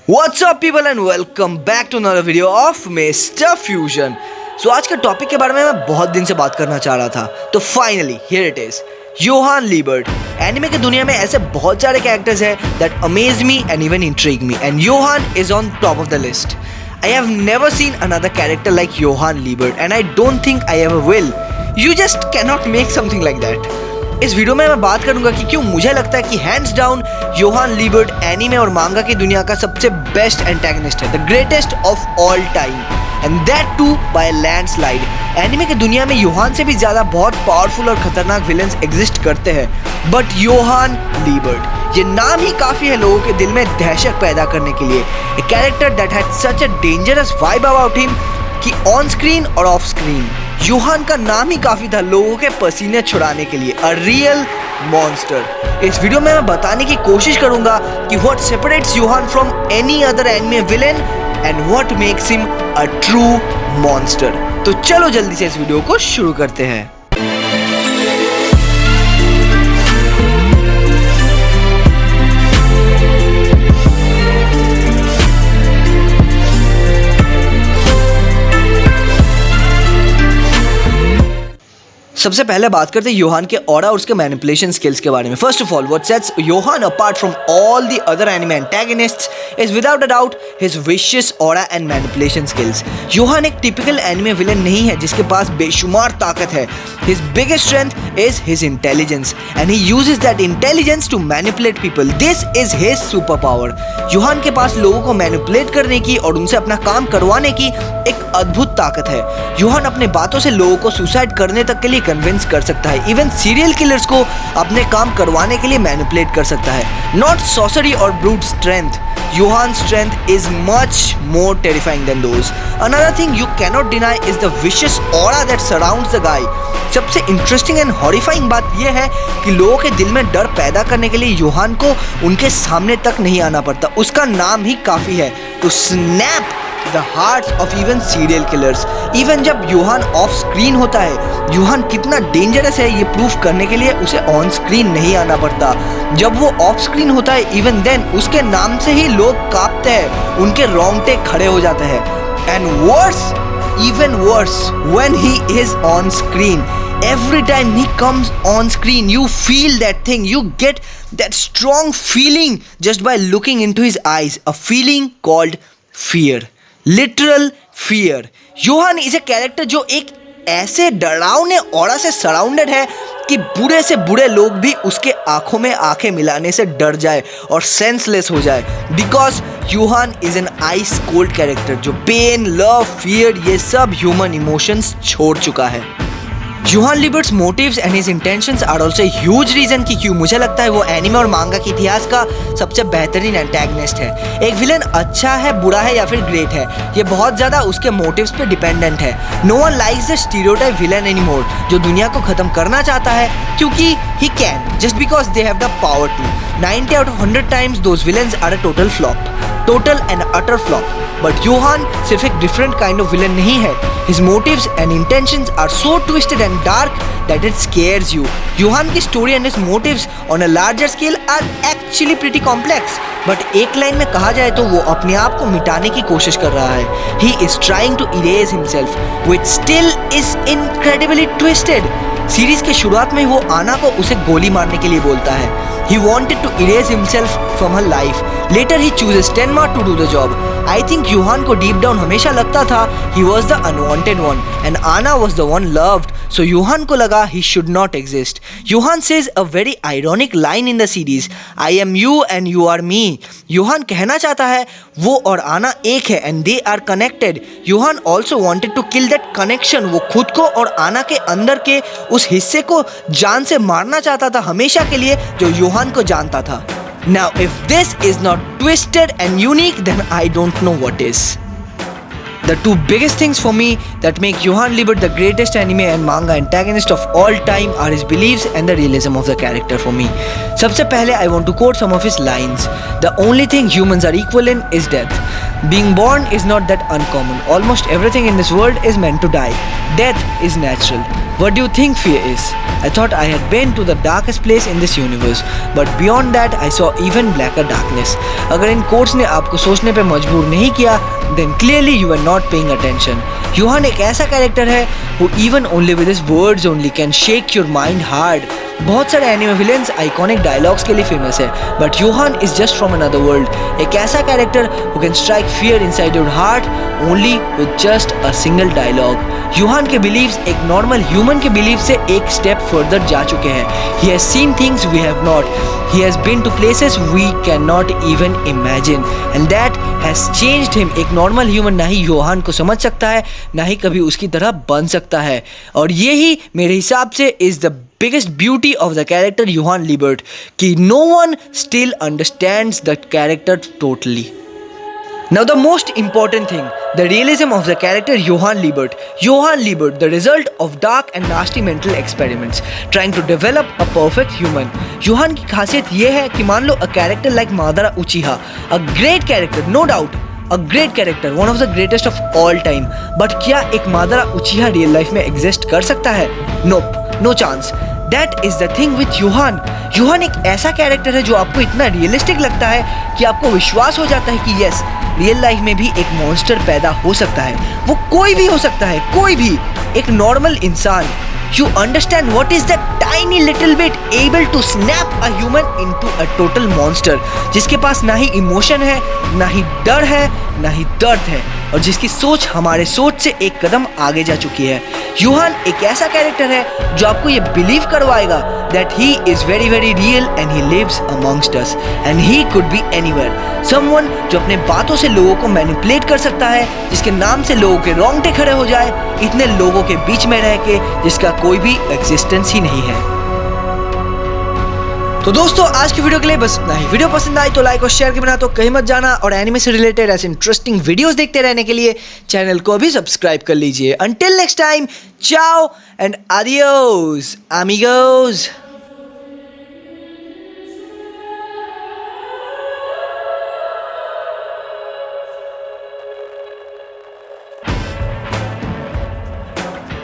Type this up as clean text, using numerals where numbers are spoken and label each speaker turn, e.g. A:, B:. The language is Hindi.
A: What's up people and welcome back to another video of Mr. Fusion। So आज के टॉपिक के बारे में मैं बहुत दिन से बात करना चाह रहा था, तो finally here it is. Johan Liebert. Anime की दुनिया में ऐसे बहुत सारे कैरेक्टर्स हैं that amaze me and even intrigue me, and Johan is on top of the list. I have never seen another character like Johan Liebert and I don't think I ever will. You just cannot make something like that. इस वीडियो में मैं बात करूंगा कि क्यों मुझे लगता है कि hands down Johan Liebert anime और मांगा की दुनिया का सबसे बेस्ट एंटेगनिस्ट है, the greatest of all time, and that too by landslide. Anime की दुनिया में योहान से भी ज्यादा बहुत पावरफुल और खतरनाक विलेंस एग्जिस्ट करते हैं, बट योहान लीबर्ट, ये नाम ही काफी है लोगों के दिल में दहशत पैदा करने के लिए। A character that had such a dangerous vibe about him कि ऑन स्क्रीन और ऑफ स्क्रीन योहान का नाम ही काफी था लोगों के पसीने छुड़ाने के लिए, अ रियल मॉन्स्टर। इस वीडियो में मैं बताने की कोशिश करूंगा कि what separates Johan from any other anime villain and what makes him a true monster. तो चलो जल्दी से इस वीडियो को शुरू करते हैं। सबसे पहले बात करते हैं योहान के ऑरा और उसके मैनिपुलेशन स्किल्स के बारे में। First of all, what sets Johan apart from all the other anime antagonists is without a doubt his vicious aura and manipulation skills. Johan एक टिपिकल एनिमे विलेन नहीं है जिसके पास बेशुमार ताकत है। His biggest strength is his intelligence and he uses that intelligence to manipulate people. This is his super power. Johan के पास लोगों को मैनिपुलेट करने की और उनसे अपना काम करवाने की एक अद्भुत ताकत है। योहान अपने बातों से लोगों को सुसाइड करने तक के लिए कन्विंस कर सकता है, इवन सीरियल किलर्स को अपने काम करवाने के लिए मैनिपुलेट कर सकता है। नॉट सॉसरी और brute strength, Johan's strength is much more terrifying than those. Another thing you cannot deny is the vicious aura that surrounds the guy. सबसे इंटरेस्टिंग एंड हॉरिफाइंग बात यह है कि लोगों के दिल में डर पैदा करने के लिए योहान को उनके सामने तक नहीं आना पड़ता, उसका नाम ही काफी है to snap the hearts of even serial killers. Even जब योहान ऑफ स्क्रीन होता है, योहान कितना डेंजरस है ये प्रूफ करने के लिए उसे ऑन स्क्रीन नहीं आना पड़ता। जब वो ऑफ स्क्रीन होता है, इवन देन उसके नाम से ही लोग कांपते हैं, उनके रोंगटे खड़े हो जाते हैं। And worse, even worse, when he is on screen, every time he comes on screen you feel that thing, you get that strong feeling just by looking into his eyes, a feeling called fear, literal fear. Johan is a character जो एक ऐसे डरावने ऑरा से सराउंडेड है कि बुरे से बुरे लोग भी उसके आंखों में आंखें मिलाने से डर जाए और सेंसलेस हो जाए, because Johan is an ice cold character जो पेन, लव, फियर ये सब ह्यूमन इमोशंस छोड़ चुका है। Johan Liebert's motives and his intentions are also huge reason कि क्यों मुझे लगता है वो एनिमे और मांगा के इतिहास का सबसे बेहतरीन एंटेगनिस्ट है। एक विलेन अच्छा है, बुरा है या फिर ग्रेट है, ये बहुत ज़्यादा उसके मोटिव्स पे डिपेंडेंट है। No one likes the stereotype villain anymore जो दुनिया को ख़त्म करना चाहता है क्योंकि he can, just because they have the power to. 90 out of 100 times those villains are a total flop, total and utter flop. But Johan सिर्फ एक डिफरेंट काइंड ऑफ विलेन नहीं है। His motives and intentions are so twisted and dark that it scares you. Yohan की story and his motives on a larger scale are actually pretty complex. But एक लाइन में कहा जाए तो वो अपने आप को मिटाने की कोशिश कर रहा है। He is trying to erase himself, which still is incredibly twisted. Series के शुरुआत में वो आना को उसे गोली मारने के लिए बोलता है। He wanted to erase himself from her life. Later he chooses Tenma to do the job. I think Yohan को deep down हमेशा लगता था he was the unwanted one and Anna was the one loved. So Yohan को लगा he should not exist. Yohan says a very ironic line in the series, I am you and you are me. Yohan कहना चाहता है वो और आना एक है and they are connected. Yohan also wanted to kill that connection. वो खुद को और आना के अंदर के उस हिस्से को जान से मारना चाहता था हमेशा के लिए जो योहान को जानता था। Now if this is not twisted and unique, then I don't know what is. The two biggest things for me that make Johan Liebert the greatest anime and manga antagonist of all time are his beliefs and the realism of the character for me. सबसे पहले I want to quote some of his lines. The only thing humans are equal in is death. Being born is not that uncommon. Almost everything in this world is meant to die. Death is natural. What do you think fear is? I thought I had been to the darkest place in this universe, but beyond that I saw even blacker darkness. अगर इन कोट्स ने आपको सोचने पे मजबूर नहीं किया, then clearly you are not paying attention. यूहान एक ऐसा कैरेक्टर है who even only with his words only can shake your mind hard. बहुत सारे एनिमे विलेंस आइकॉनिक डायलॉग्स के लिए फेमस है, but Yohan is just from another world. एक ऐसा character who can strike fear inside your heart only with just a single dialogue. Yohan के बिलीव्स एक नॉर्मल ह्यूमन के बिलीव से एक स्टेप फर्दर जा चुके हैं. He has seen things we have not. He has been to places we cannot even imagine, and that has changed him. एक नॉर्मल ह्यूमन ना ही यूहान को समझ सकता है, ना ही कभी उसकी तरह बन सकता है. और यही मेरे हिसाब से is the biggest beauty of the character Johann Liebert, कि no one still understands the character totally. Now the most important thing, the realism of the character Johann Liebert. Johann Liebert, the result of dark and nasty mental experiments, trying to develop a perfect human. Johann की खासियत ये है कि मान लो a character like Madara Uchiha, a great character, no doubt, a great character, one of the greatest of all time. But क्या एक Madara Uchiha real life में exist कर सकता है? Nope, no chance. That is the thing with यूहान. यूहान एक ऐसा कैरेक्टर है जो आपको इतना रियलिस्टिक लगता है कि आपको विश्वास हो जाता है कि यस, रियल लाइफ में भी एक मॉन्स्टर पैदा हो सकता है. वो कोई भी हो सकता है, कोई भी, एक नॉर्मल इंसान. You understand what is that tiny little bit able to snap a human into a total monster, जिसके पास ना ही इमोशन है, ना ही डर है, ना ही दर्द है, और जिसकी सोच हमारे सोच से एक कदम आगे जा चुकी है. यूहान एक ऐसा कैरेक्टर है जो आपको ये बिलीव करवाएगा that he is very very real and he lives amongst us and he could be anywhere. Someone जो अपने बातों से लोगों को मैनिपुलेट कर सकता है, जिसके नाम से लोगों के रोंगटे खड़े हो जाए, इतने लोगों के बीच में रह के जिसका कोई भी एग्जिस्टेंस ही नहीं है. तो दोस्तों आज की वीडियो के लिए बस इतना ही. वीडियो पसंद आई तो लाइक और शेयर के बिना तो कहीं मत जाना, और एनिमे से रिलेटेड ऐसे इंटरेस्टिंग वीडियोस देखते रहने के लिए चैनल को भी सब्सक्राइब कर लीजिए. अंटिल नेक्स्ट टाइम, चाओ एंड आडियोस अमीगोस.